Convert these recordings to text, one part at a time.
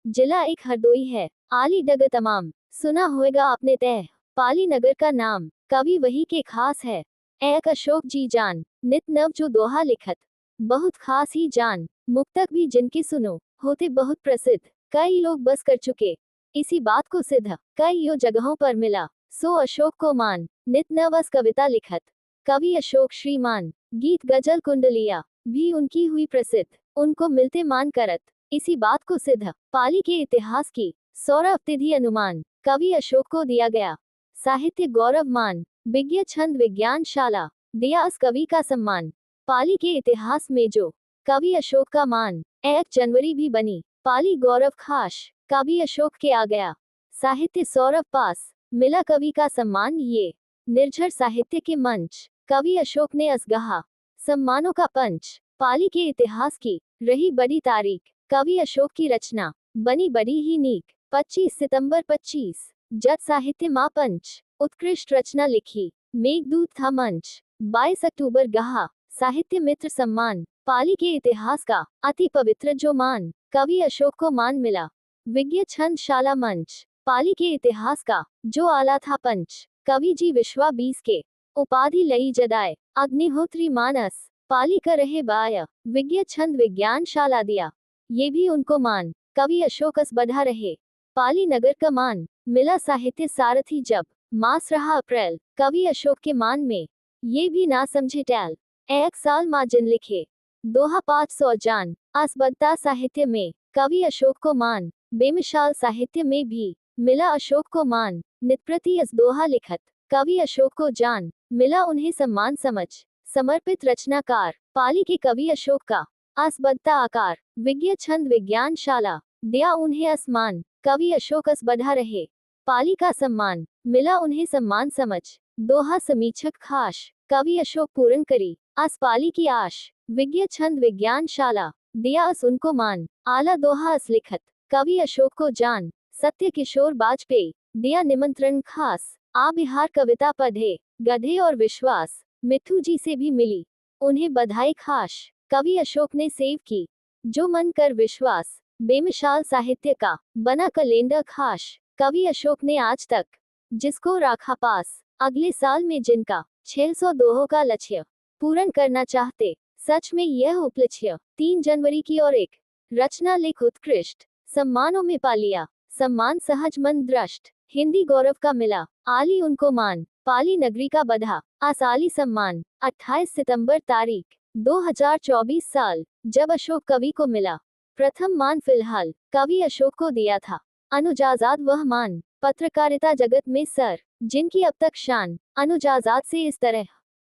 जिला एक हरदोई है। आली डग तमाम, सुना होएगा आपने तय। पाली नगर का नाम, कवि वही के खास है। एक अशोक जी जान, नित नव जो दोहा लिखत, बहुत खास ही जान। मुक्तक भी जिनके सुनो, होते बहुत प्रसिद्ध। कई लोग बस कर चुके, इसी बात को सिद्ध। कई यो जगहों पर मिला, सो अशोक को मान। नित नवस कविता लिखत, कवि अशोक श्रीमान। गीत गजल कुंडलिया, भी उनकी हुई प्रसिद्ध। उनको मिलते मान करत, इसी बात को सिद्ध। पाली के इतिहास की सौरभ तिथि अनुमान, कवि अशोक को दिया गया। साहित्य गौरव मान, विज्ञ छंद विज्ञान शाला, दिया इस कवि का सम्मान। पाली के इतिहास में जो कवि अशोक का मान, 1 जनवरी भी बनी। पाली गौरव खास, कवि अशोक के आ गया। साहित्य सौरभ पास, मिला कवि का सम्मान ये। निर्झर साहित्य के मंच, कवि अशोक ने असगहा, सम्मानों का पंच। पाली के इतिहास की रही बड़ी तारीख, कवि अशोक की रचना बनी बड़ी ही नीक। 25 सितंबर 25, जत साहित्य महापंच, उत्कृष्ट रचना लिखी, मेघदूत था मंच। 22 अक्टूबर गहा, साहित्य मित्र सम्मान। पाली के इतिहास का अति पवित्र जो मान, कवि अशोक को मान मिला। विज्ञ छंद शाला मंच, पाली के इतिहास का जो आला था पंच, कवि जी विश्वा 20 के उपाधि लई जदाय। अग्निहोत्री मानस, पाली कर रहे बाय, विज्ञ छंद विज्ञान शाला दिया, ये भी उनको मान। कवि अशोकस बढ़ा रहे, पाली नगर का मान। मिला साहित्य सारथी जब, मास रहा अप्रैल, कवि अशोक के मान में, ये भी ना समझे टैल। 1 साल माँ जिन लिखे, दोहा 500 जान। असबद्धा साहित्य में, कवि अशोक को मान। बेमिसाल साहित्य में भी, मिला अशोक को मान। नितप्रति इस दोहा लिखत, कवि अशोक को जान। मिला उन्हें सम्मान समझ, समर्पित रचनाकार। पाली के कवि अशोक का असबद्धा आकार, विज्ञ छंद विज्ञान शाला, दिया उन्हें असमान। कवि अशोक अस बढ़ा रहे, पाली का सम्मान। मिला उन्हें सम्मान समझ, दोहा समीक्षक खास। कवि अशोक पूर्ण करी, अस पाली की आश। विज्ञ छंद विज्ञान शाला, दिया अस उनको मान। आला दोहा अस लिखत, कवि अशोक को जान। सत्य किशोर बाजपेयी, दिया निमंत्रण खास। आ बिहार कविता पढ़े, गधे और विश्वास, मिट्ठू जी से भी मिली, उन्हें बधाई खास। कवि अशोक ने सेव की, जो मन कर विश्वास। बेमिसाल साहित्य का बना कैलेंडर खास। कवि अशोक ने आज तक जिसको राखा पास, अगले साल में जिनका 600 दोहों का लक्ष्य पूर्ण करना चाहते, सच में यह उपलक्ष्य 3 जनवरी की और एक रचना लिख उत्कृष्ट सम्मानों में पा लिया। सम्मान सहज मन दृष्ट, हिंदी गौरव का मिला, आली उनको मान। पाली नगरी का बधा आसाली सम्मान। 28 सितंबर तारीख 2024 साल, जब अशोक कवि को मिला प्रथम मान। फिलहाल कवि अशोक को दिया था अनुज आजाद वह मान। पत्रकारिता जगत में सर जिनकी अब तक शान, अनुज आजाद से इस तरह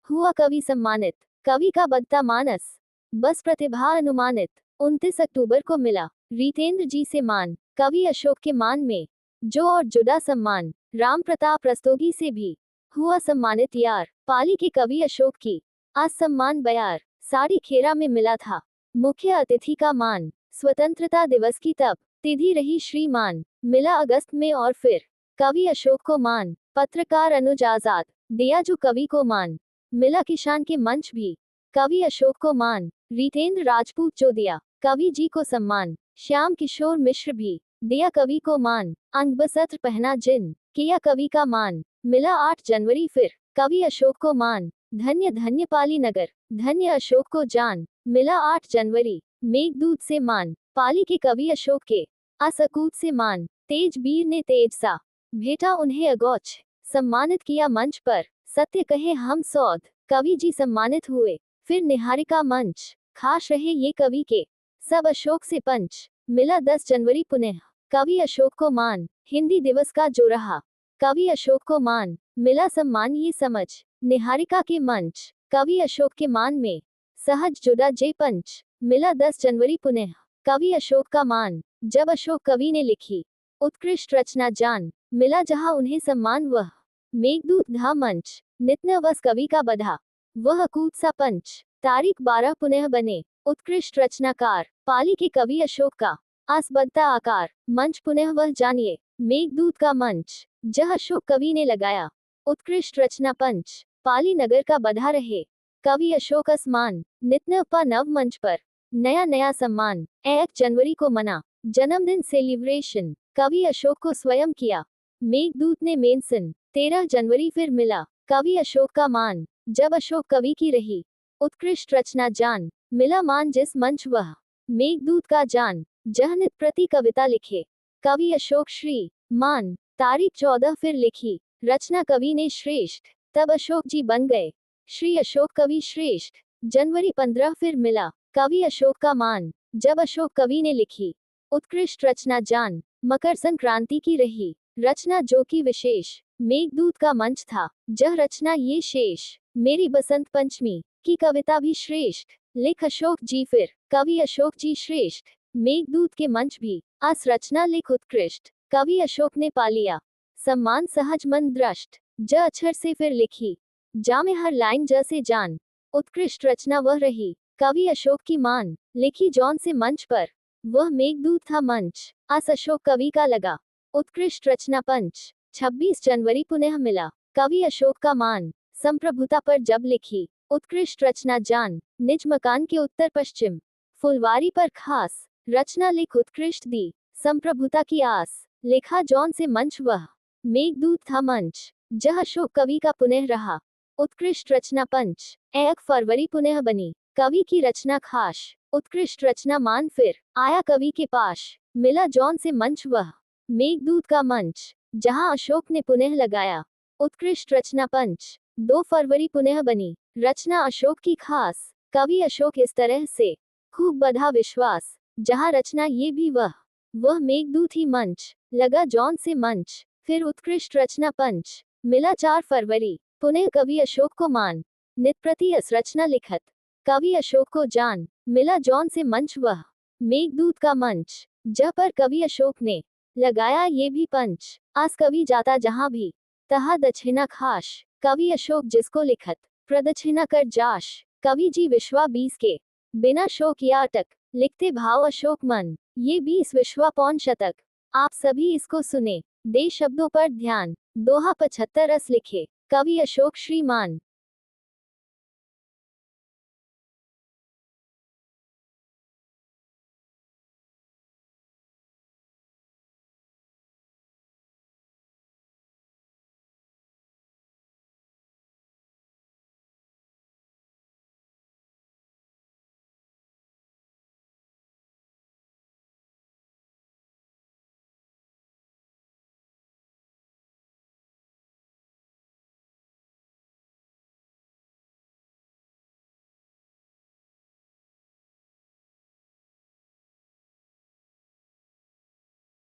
हुआ कवि सम्मानित। कवि का बढ़ता मानस, बस प्रतिभा अनुमानित। 29 अक्टूबर को मिला रीतेंद्र जी से मान। कवि अशोक के मान में जो और जुड़ा सम्मान, राम प्रताप रस्तोगी से भी हुआ सम्मानित यार। पाली के कवि अशोक की असम्मान बयार, साड़ी खेरा में मिला था मुख्य अतिथि का मान। स्वतंत्रता दिवस की तब तिथि रही श्रीमान, मिला अगस्त में और फिर कवि अशोक को मान। पत्रकार अनुज आजाद, दिया जो कवि को मान। मिला किसान के मंच भी, कवि अशोक को मान। रीतेंद्र राजपूत जो दिया कवि जी को सम्मान। श्याम किशोर मिश्र भी दिया कवि को मान। अंगबस्त्र पहना जिन, किया कवि का मान। मिला 8 जनवरी फिर कवि अशोक को मान। धन्य धन्य पाली नगर, धन्य अशोक को जान। मिला 8 जनवरी, मेघदूत से मान। पाली के कवि अशोक के असकूत से मान। तेज वीर ने तेज सा भेटा उन्हें अगौच, सम्मानित किया मंच पर। सत्य कहे हम सौध, कवि जी सम्मानित हुए। फिर निहारिका मंच, खास रहे ये कवि के सब अशोक से पंच। मिला 10 जनवरी पुनः कवि अशोक को मान। हिंदी दिवस का जो रहा, कवि अशोक को मान। मिला सम्मान ये समझ, निहारिका के मंच। कवि अशोक के मान में सहज जुड़ा जे पंच। मिला 10 जनवरी पुनः कवि अशोक का मान। जब अशोक कवि ने लिखी उत्कृष्ट रचना जान, मिला जहां उन्हें सम्मान वह मेघदूत धा मंच। नित्य वस कवि का बधा, वह अकूत सा पंच। तारीख 12 पुनः बने उत्कृष्ट रचनाकार। पाली के कवि अशोक का असबद्धा आकार, मंच पुनः वह जानिए मेघदूत का मंच। जह अशोक कवि ने लगाया उत्कृष्ट रचना पंच। पाली नगर का बधा रहे, कवि अशोक असमान। नित्य पा नव मंच पर नया नया सम्मान। 1 जनवरी को मना जन्मदिन सेलिब्रेशन। कवि अशोक को स्वयं किया। मेघदूत ने मेंशन। 13 जनवरी फिर मिला कवि अशोक का मान। जब अशोक कवि की रही उत्कृष्ट रचना जान, मिला मान जिस मंच वह मेघदूत का जान। जह नित प्रति कविता लिखे कवि अशोक श्री मान। तारीख 14 फिर लिखी रचना कवि ने श्रेष्ठ, तब अशोक जी बन गए श्री अशोक कवि श्रेष्ठ। जनवरी 15 फिर मिला कवि अशोक का मान। जब अशोक कवि ने लिखी उत्कृष्ट रचना जान, मकर संक्रांति की रही रचना जो की विशेष। मेघदूत का मंच था जह रचना ये शेष। मेरी बसंत पंचमी की कविता भी श्रेष्ठ, लिख अशोक जी फिर कवि अशोक जी श्रेष्ठ। मेघदूत के मंच भी आस रचना लिख उत्कृष्ट, कवि अशोक ने पा लिया सम्मान सहज मन दृष्ट। ज अक्षर से फिर लिखी जा में हर लाइन ज से जान, उत्कृष्ट रचना वह रही कवि अशोक की मान। लिखी जौन से मंच पर वह मेघदूत था मंच, आस अशोक कवि का लगा उत्कृष्ट रचना पंच। 26 जनवरी पुनः मिला कवि अशोक का मान। संप्रभुता पर जब लिखी उत्कृष्ट रचना जान, निज मकान के उत्तर पश्चिम फुलवारी पर खास रचना लिख उत्कृष्ट दी संप्रभुता की आस। लिखा जौन से मंच वह मेघदूत था मंच, जह अशोक कवि का पुनः रहा उत्कृष्ट रचना पंच। 1 फरवरी पुनः बनी कवि की रचना खास, उत्कृष्ट रचना मान फिर आया कवि के पास। मिला जौन से मंच वह मेघदूत का मंच, जहां अशोक ने पुनः लगाया उत्कृष्ट रचना पंच। 2 फरवरी पुनः बनी रचना अशोक की खास, कवि अशोक इस तरह से खूब बधा विश्वास। जहां रचना ये भी वह मेघदूत ही मंच, लगा जौन से मंच फिर उत्कृष्ट रचना पंच। मिला 4 फरवरी पुनः कवि अशोक को मान, नित प्रति अस रचना लिखत कवि अशोक को जान। मिला जौन से मंच वह मेघदूत का मंच, जह पर कवि अशोक ने लगाया ये भी पंच। आस कवि जाता जहां भी तहा दक्षिणा खास, कवि अशोक जिसको लिखत प्रदक्षिणा कर जाश। कवि जी विश्वा 20 के बिना शोक या अटक, लिखते भाव अशोक मन। ये 20 विश्वा पौन शतक, आप सभी इसको सुने। दे शब्दों पर ध्यान, दोहा 75 रस लिखे कवि अशोक श्रीमान।